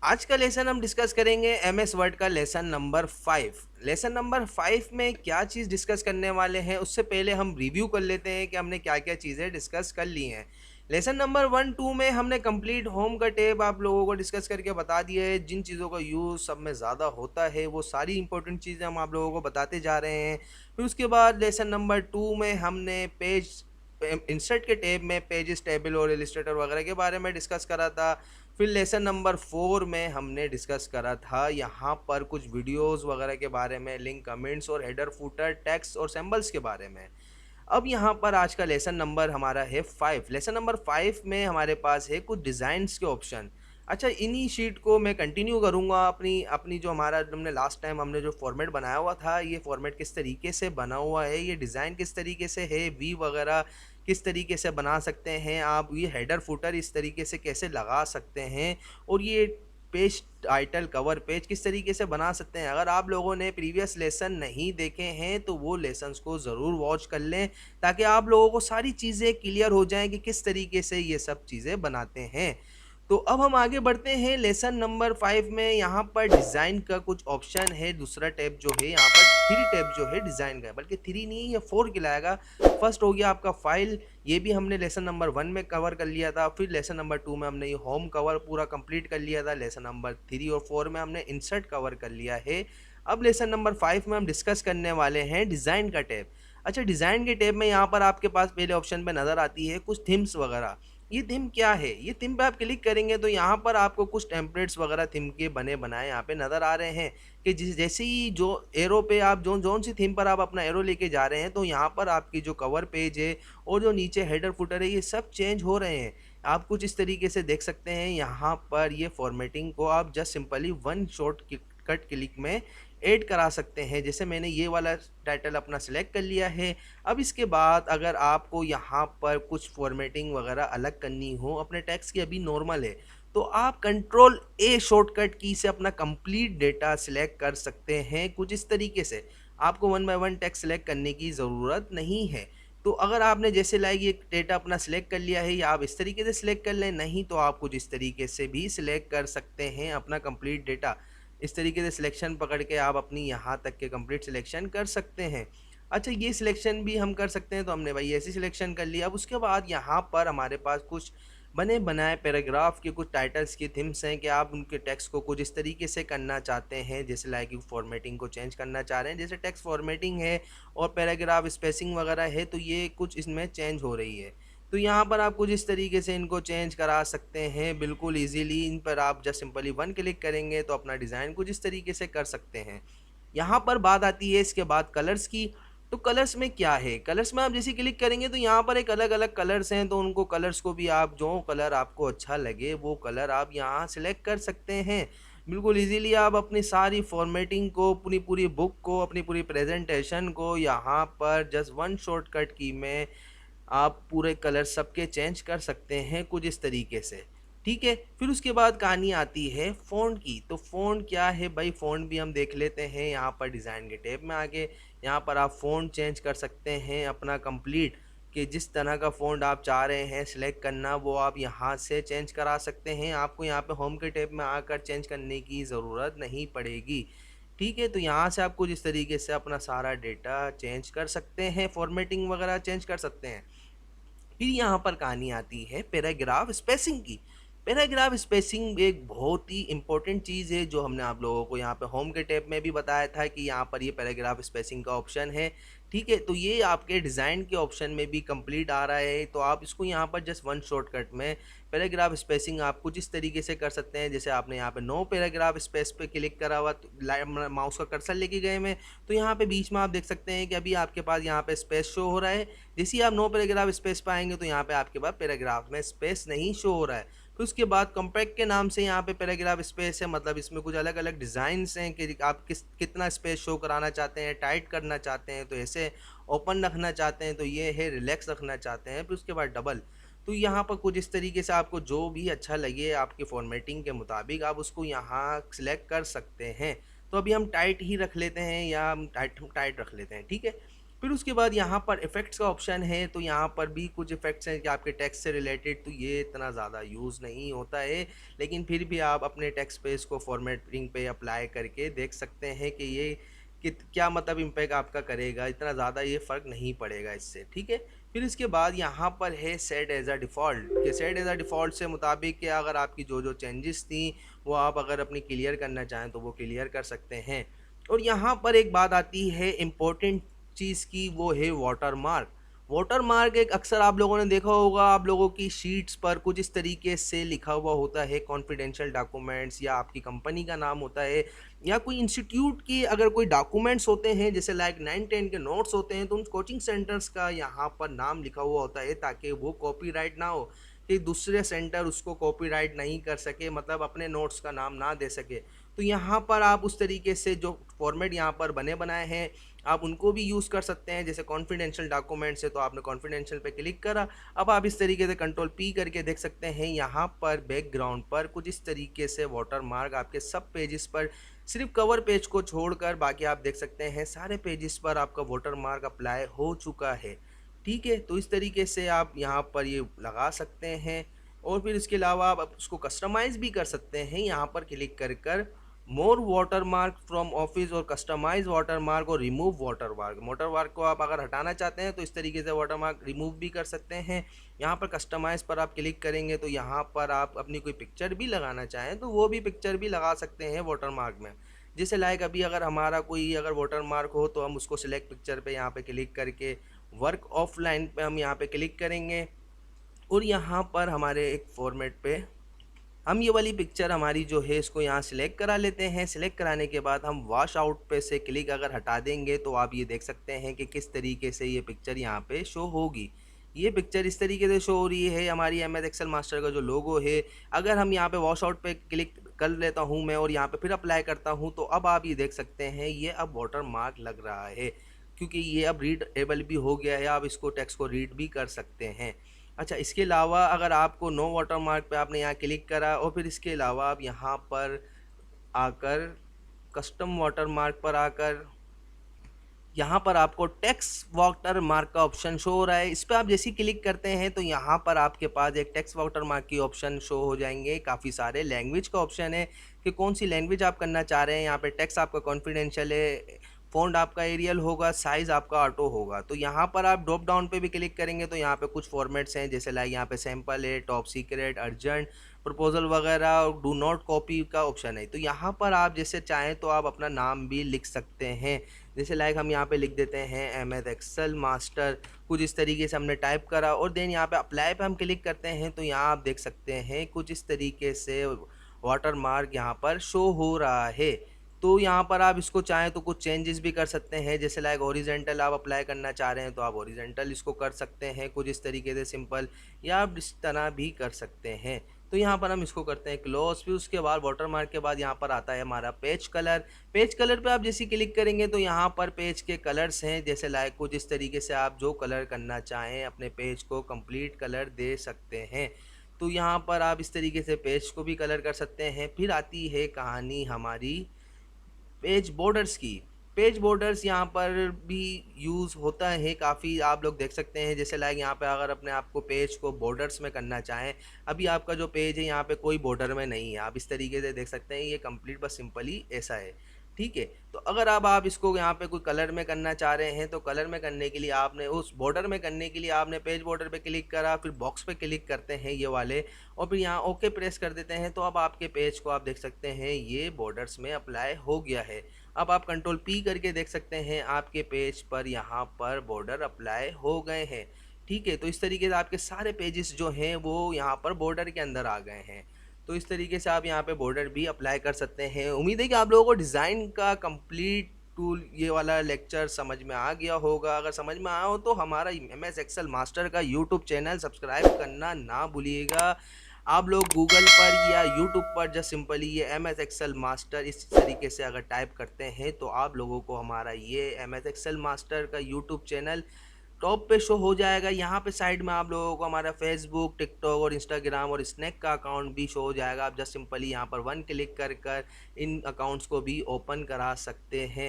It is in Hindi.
आज का लेसन हम डिस्कस करेंगे एमएस वर्ड का लेसन नंबर 5। लेसन नंबर 5 में क्या चीज़ डिस्कस करने वाले हैं उससे पहले हम रिव्यू कर लेते हैं कि हमने क्या क्या चीज़ें डिस्कस कर ली हैं। लेसन नंबर 1-2 में हमने कंप्लीट होम का टेप आप लोगों को डिस्कस करके बता दिया है। जिन चीज़ों का यूज़ सब में ज़्यादा होता है वो सारी इंपॉर्टेंट चीज़ें हम आप लोगों को बताते जा रहे हैं। फिर उसके बाद लेसन नंबर 2 में हमने पेज इंसर्ट के टैब में पेजेस टेबल और इलिस्ट्रेटर वगैरह के बारे में डिस्कस करा था। फिर लेसन नंबर 4 में हमने डिस्कस करा था यहाँ पर कुछ वीडियोस वगैरह के बारे में, लिंक कमेंट्स और हेडर फुटर टेक्स्ट और सिंबल्स के बारे में। अब यहाँ पर आज का लेसन नंबर हमारा है 5। लेसन नंबर 5 में हमारे पास है कुछ डिज़ाइंस के ऑप्शन। अच्छा, इन्हीं शीट को मैं कंटिन्यू करूँगा। अपनी अपनी जो हमारा हमने लास्ट टाइम हमने जो फॉर्मेट बनाया हुआ था, ये फॉर्मेट किस तरीके से बना हुआ है, ये डिज़ाइन किस तरीके से है, वी वगैरह किस तरीके से बना सकते हैं आप, ये हेडर फुटर इस तरीके से कैसे लगा सकते हैं, और ये पेज टाइटल कवर पेज किस तरीके से बना सकते हैं। अगर आप लोगों ने प्रीवियस लेसन नहीं देखे हैं तो वो लेसन्स को ज़रूर वॉच कर लें, ताकि आप लोगों को सारी चीज़ें क्लियर हो जाएं कि किस तरीके से ये सब चीज़ें बनाते हैं। तो अब हम आगे बढ़ते हैं लेसन नंबर 5 में। यहाँ पर डिज़ाइन का कुछ ऑप्शन है। दूसरा टैब जो है यहाँ पर 3 टैब जो है डिज़ाइन का है, बल्कि 3 नहीं ये 4 खिलाएगा। फर्स्ट हो गया आपका फाइल, ये भी हमने लेसन नंबर 1 में कवर कर लिया था। फिर लेसन नंबर 2 में हमने ये होम कवर पूरा कंप्लीट कर लिया था। लेसन नंबर 3 और 4 में हमने इंसर्ट कवर कर लिया है। अब लेसन नंबर 5 में हम डिस्कस करने वाले हैं डिज़ाइन का टैब। अच्छा, डिज़ाइन के टैब में यहाँ पर आपके पास पहले ऑप्शन पे नज़र आती है कुछ थीम्स वगैरह। ये थीम क्या है, ये थीम पे आप क्लिक करेंगे तो यहाँ पर आपको कुछ टेम्पलेट्स वगैरह थीम के बने बनाए यहाँ पे नज़र आ रहे हैं। कि जैसे ही जो एरो पे आप जोन सी थीम पर आप अपना एरो लेके जा रहे हैं तो यहाँ पर आपकी जो कवर पेज है और जो नीचे हेडर फुटर है ये सब चेंज हो रहे हैं। आप कुछ इस तरीके से देख सकते हैं। यहाँ पर ये फॉर्मेटिंग को आप just simply one shot cut click में ऐड करा सकते हैं। जैसे मैंने ये वाला टाइटल अपना सिलेक्ट कर लिया है। अब इसके बाद अगर आपको यहाँ पर कुछ फॉर्मेटिंग वगैरह अलग करनी हो, अपने टेक्स्ट की अभी नॉर्मल है, तो आप कंट्रोल ए शॉर्टकट की से अपना कंप्लीट डेटा सिलेक्ट कर सकते हैं। कुछ इस तरीके से आपको one by one text select करने की ज़रूरत नहीं है। तो अगर आपने जैसे लाइक ये डेटा अपना सिलेक्ट कर लिया है या आप इस तरीके से सिलेक्ट कर लें, नहीं तो आप कुछ इस तरीके से भी सिलेक्ट कर सकते हैं अपना कंप्लीट डेटा। इस तरीके से सिलेक्शन पकड़ के आप अपनी यहाँ तक के कंप्लीट सिलेक्शन कर सकते हैं। अच्छा, ये सिलेक्शन भी हम कर सकते हैं, तो हमने भाई ऐसी सिलेक्शन कर लिया। अब उसके बाद यहाँ पर हमारे पास कुछ बने बनाए पैराग्राफ के कुछ टाइटल्स की थीम्स हैं कि आप उनके टेक्स्ट को कुछ इस तरीके से करना चाहते हैं। जैसे लाइक फॉर्मेटिंग को चेंज करना चाह रहे हैं, जैसे टेक्स्ट फॉर्मेटिंग है और पैराग्राफ स्पेसिंग वगैरह है, तो ये कुछ इसमें चेंज हो रही है। तो यहाँ पर आप कुछ इस तरीके से इनको चेंज करा सकते हैं बिल्कुल ईजीली। इन पर आप जस्ट सिंपली वन क्लिक करेंगे तो अपना डिज़ाइन कुछ इस तरीके से कर सकते हैं। यहाँ पर बात आती है इसके बाद कलर्स की। तो कलर्स में क्या है, कलर्स में आप जैसे क्लिक करेंगे तो यहाँ पर एक अलग अलग कलर्स हैं, तो उनको कलर्स को भी आप जो कलर आपको अच्छा लगे वो कलर आप यहाँ सेलेक्ट कर सकते हैं। बिल्कुल इजीली आप अपनी सारी फॉर्मेटिंग को, पूरी पूरी बुक को, अपनी पूरी प्रेजेंटेशन को यहाँ पर जस्ट वन शॉर्टकट की में आप पूरे कलर सबके चेंज कर सकते हैं कुछ इस तरीके से। ठीक है, फिर उसके बाद कहानी आती है फ़ॉन्ट की। तो फ़ॉन्ट क्या है भाई, फ़ॉन्ट भी हम देख लेते हैं। यहाँ पर डिज़ाइन के टैब में आके यहाँ पर आप फ़ॉन्ट चेंज कर सकते हैं अपना कंप्लीट, कि जिस तरह का फ़ॉन्ट आप चाह रहे हैं सिलेक्ट करना वो आप यहाँ से चेंज करा सकते हैं। आपको यहाँ पे होम के टैब में आकर चेंज करने की ज़रूरत नहीं पड़ेगी। ठीक है, तो यहाँ से आप कुछ इस तरीके से अपना सारा डेटा चेंज कर सकते हैं, फॉर्मेटिंग वगैरह चेंज कर सकते हैं। फिर यहाँ पर कहानी आती है पैराग्राफ स्पेसिंग की। पैराग्राफ स्पेसिंग एक बहुत ही इंपॉर्टेंट चीज़ है जो हमने आप लोगों को यहाँ पे होम के टैब में भी बताया था कि यहाँ पर ये पैराग्राफ स्पेसिंग का ऑप्शन है। ठीक है, तो ये आपके डिज़ाइन के ऑप्शन में भी कंप्लीट आ रहा है। तो आप इसको यहाँ पर जस्ट वन शॉर्टकट में पैराग्राफ स्पेसिंग आप कुछ इस तरीके से कर सकते हैं। जैसे आपने यहाँ पे नो पैराग्राफ स्पेस पे क्लिक करा हुआ, तो माउस का कर्सर लेके गए में, तो यहाँ पे बीच में आप देख सकते हैं कि अभी आपके पास यहाँ पे स्पेस शो हो रहा है। जैसे ही आप नो पैराग्राफ स्पेस पे आएंगे तो यहाँ पे आपके पास पैराग्राफ में स्पेस नहीं शो हो रहा है। फिर उसके बाद कॉम्पैक्ट के नाम से यहाँ पे पैराग्राफ स्पेस है, मतलब इसमें कुछ अलग अलग डिज़ाइंस हैं कि आप कितना स्पेस शो कराना चाहते हैं, टाइट करना चाहते हैं तो ऐसे, ओपन रखना चाहते हैं तो ये है, रिलैक्स रखना चाहते हैं फिर उसके बाद डबल। तो यहाँ पर कुछ इस तरीके से आपको जो भी अच्छा लगे आपके फॉर्मेटिंग के मुताबिक आप उसको यहाँ सिलेक्ट कर सकते हैं। तो अभी हम टाइट ही रख लेते हैं, या हम टाइट रख लेते हैं। ठीक है, फिर उसके बाद यहाँ पर इफ़ेक्ट्स का ऑप्शन है, तो यहाँ पर भी कुछ इफ़ेक्ट्स हैं कि आपके टेक्स्ट से रिलेटेड, तो ये इतना ज़्यादा यूज़ नहीं होता है, लेकिन फिर भी आप अपने टेक्स्ट पे इसको फॉर्मेटिंग पे अप्लाई करके देख सकते हैं कि ये क्या मतलब इम्पैक्ट आपका करेगा। इतना ज़्यादा ये फ़र्क नहीं पड़ेगा इससे, ठीक है। फिर इसके बाद यहाँ पर है सेट एज अ डिफ़ॉल्ट, कि सेट एज अ डिफ़ॉल्ट से मुताबिक कि अगर आपकी जो जो चेंजेस थी वो आप अगर अपनी क्लियर करना चाहें तो वो क्लियर कर सकते हैं। और यहाँ पर एक बात आती है इम्पोर्टेंट चीज़ की, वो है वाटर मार्क। वाटर मार्क एक अक्सर आप लोगों ने देखा होगा, आप लोगों की शीट्स पर कुछ इस तरीके से लिखा हुआ होता है कॉन्फिडेंशियल डॉक्यूमेंट्स, या आपकी कंपनी का नाम होता है, या कोई इंस्टीट्यूट की अगर कोई डॉक्यूमेंट्स होते हैं जैसे लाइक 9-10 के नोट्स होते हैं, तो उन कोचिंग सेंटर्स का यहाँ पर नाम लिखा हुआ होता है ताकि वो कॉपीराइट ना हो, कि दूसरे सेंटर उसको कॉपीराइट नहीं कर सके, मतलब अपने नोट्स का नाम ना दे सके। तो यहाँ पर आप उस तरीके से जो फॉर्मेट यहाँ पर बने बनाए हैं आप उनको भी यूज़ कर सकते हैं। जैसे कॉन्फिडेंशियल डॉक्यूमेंट्स है तो आपने कॉन्फिडेंशियल पे क्लिक करा, अब आप इस तरीके से कंट्रोल पी करके देख सकते हैं यहाँ पर बैकग्राउंड पर कुछ इस तरीके से वाटर मार्क आपके सब पेजेस पर, सिर्फ कवर पेज को छोड़कर बाकी आप देख सकते हैं सारे पेजेस पर आपका वाटर मार्क अप्लाई हो चुका है, ठीक है। तो इस तरीके से आप यहाँ पर ये लगा सकते हैं। और फिर इसके अलावा आप उसको कस्टमाइज़ भी कर सकते हैं, यहाँ पर क्लिक कर more water mark from office, और कस्टमाइज वाटर मार्क, और remove water mark. Water mark को आप अगर हटाना चाहते हैं तो इस तरीके से वाटर मार्क रिमूव भी कर सकते हैं। यहाँ पर कस्टमाइज पर आप क्लिक करेंगे तो यहाँ पर आप अपनी कोई पिक्चर भी लगाना चाहें तो वो भी पिक्चर भी लगा सकते हैं वाटर मार्क में। जैसे लाइक अभी अगर हमारा कोई अगर वाटर मार्क हो तो हम उसको सिलेक्ट पिक्चर पे यहाँ पे क्लिक करके वर्क ऑफलाइन पे हम यहाँ पे क्लिक करेंगे, और यहाँ पर हमारे एक फॉर्मेट पे हम ये वाली पिक्चर हमारी जो है इसको यहाँ सिलेक्ट करा लेते हैं। सिलेक्ट कराने के बाद हम वॉश आउट पे से क्लिक अगर हटा देंगे तो आप ये देख सकते हैं कि किस तरीके से ये पिक्चर यहाँ पे शो होगी। ये पिक्चर इस तरीके से शो हो रही है, हमारी एम एस एक्सेल मास्टर का जो लोगो है। अगर हम यहाँ पे वॉश आउट पे क्लिक कर लेता हूँ मैं और यहाँ पे फिर अप्लाई करता हूँ तो अब आप ये देख सकते हैं ये अब वाटर मार्क लग रहा है, क्योंकि ये अब रीडेबल भी हो गया है, आप इसको टेक्स्ट को रीड भी कर सकते हैं। अच्छा, इसके अलावा अगर आपको नो वाटर मार्क पे आपने यहाँ क्लिक करा और फिर इसके अलावा आप यहाँ पर आकर कस्टम वाटर मार्क पर आकर यहाँ पर आपको टेक्स्ट वाटर मार्क का ऑप्शन शो हो रहा है। इस पर आप जैसे ही क्लिक करते हैं तो यहाँ पर आपके पास एक टेक्स्ट वाटर मार्क की ऑप्शन शो हो जाएंगे। काफ़ी सारे लैंग्वेज का ऑप्शन है कि कौन सी लैंग्वेज आप करना चाह रहे हैं। यहाँ पे टेक्स्ट आपका कॉन्फिडेंशियल है, फ़ॉन्ट आपका एरियल होगा, साइज़ आपका ऑटो होगा। तो यहाँ पर आप ड्रॉप डाउन पे भी क्लिक करेंगे तो यहाँ पे कुछ फॉर्मेट्स हैं, जैसे लाइक यहाँ पे सैम्पल है, टॉप सीक्रेट, अर्जेंट, प्रपोजल वगैरह, और डू नॉट कॉपी का ऑप्शन है। तो यहाँ पर आप जैसे चाहें तो आप अपना नाम भी लिख सकते हैं। जैसे लाइक हम यहाँ पे लिख देते हैं एम एस एक्सेल मास्टर, कुछ इस तरीके से हमने टाइप करा और देन यहाँ पे अप्लाई पे हम क्लिक करते हैं तो यहाँ आप देख सकते हैं कुछ इस तरीके से वाटर मार्क यहाँ पर शो हो रहा है। तो यहाँ पर आप इसको चाहें तो कुछ चेंजेस भी कर सकते हैं, जैसे लाइक ओरिजेंटल आप अप्लाई करना चाह रहे हैं तो आप ओरिजेंटल इसको कर सकते हैं कुछ इस तरीके से सिंपल, या आप इस तरह भी कर सकते हैं। तो यहाँ पर हम इसको करते हैं क्लोज। फिर उसके बाद वाटर मार्क के बाद यहाँ पर आता है हमारा पेज कलर। पेज कलर पे आप जैसे क्लिक करेंगे तो यहाँ पर पेज के कलर्स हैं, जैसे लाइक कुछ इस तरीके से आप जो कलर करना चाहें अपने पेज को कंप्लीट कलर दे सकते हैं। तो यहाँ पर आप इस तरीके से पेज को भी कलर कर सकते हैं। फिर आती है कहानी हमारी पेज बॉर्डर्स की। पेज बॉर्डर्स यहाँ पर भी यूज़ होता है काफ़ी, आप लोग देख सकते हैं। जैसे लाइक यहाँ पे अगर अपने आपको पेज को बॉर्डर्स में करना चाहें, अभी आपका जो पेज है यहाँ पे कोई बॉर्डर में नहीं है, आप इस तरीके से देख सकते हैं ये कंप्लीट बस सिंपली ऐसा है, ठीक है। तो अगर आप इसको यहाँ पे कोई कलर में करना चाह रहे हैं तो कलर में करने के लिए आपने उस बॉर्डर में करने के लिए आपने पेज बॉर्डर पे क्लिक करा, फिर बॉक्स पे क्लिक करते हैं ये वाले, और फिर यहाँ ओके प्रेस कर देते हैं। तो अब आपके पेज को आप देख सकते हैं ये बॉर्डर्स में अप्लाई हो गया है। अब आप कंट्रोल पी करके देख सकते हैं आपके पेज पर यहाँ पर बॉर्डर अप्लाई हो गए हैं, ठीक है। तो इस तरीके से आपके सारे पेजेस जो हैं वो यहाँ पर बॉर्डर के अंदर आ गए हैं। तो इस तरीके से आप यहाँ पे बॉर्डर भी अप्लाई कर सकते हैं। उम्मीद है कि आप लोगों को डिज़ाइन का कंप्लीट टूल ये वाला लेक्चर समझ में आ गया होगा। अगर समझ में आया हो तो हमारा एम एस एक्सेल मास्टर का यूट्यूब चैनल सब्सक्राइब करना ना भूलिएगा। आप लोग गूगल पर या यूट्यूब पर जस्ट सिंपली ये एम एस एक्सेल मास्टर इस तरीके से अगर टाइप करते हैं तो आप लोगों को हमारा ये एम एस एक्सेल मास्टर का यूट्यूब चैनल टॉप पे शो हो जाएगा। यहाँ पे साइड में आप लोगों को हमारा फेसबुक, टिकटॉक और इंस्टाग्राम और स्नैक का अकाउंट भी शो हो जाएगा। आप जस्ट सिंपली यहाँ पर वन क्लिक कर इन अकाउंट्स को भी ओपन करा सकते हैं।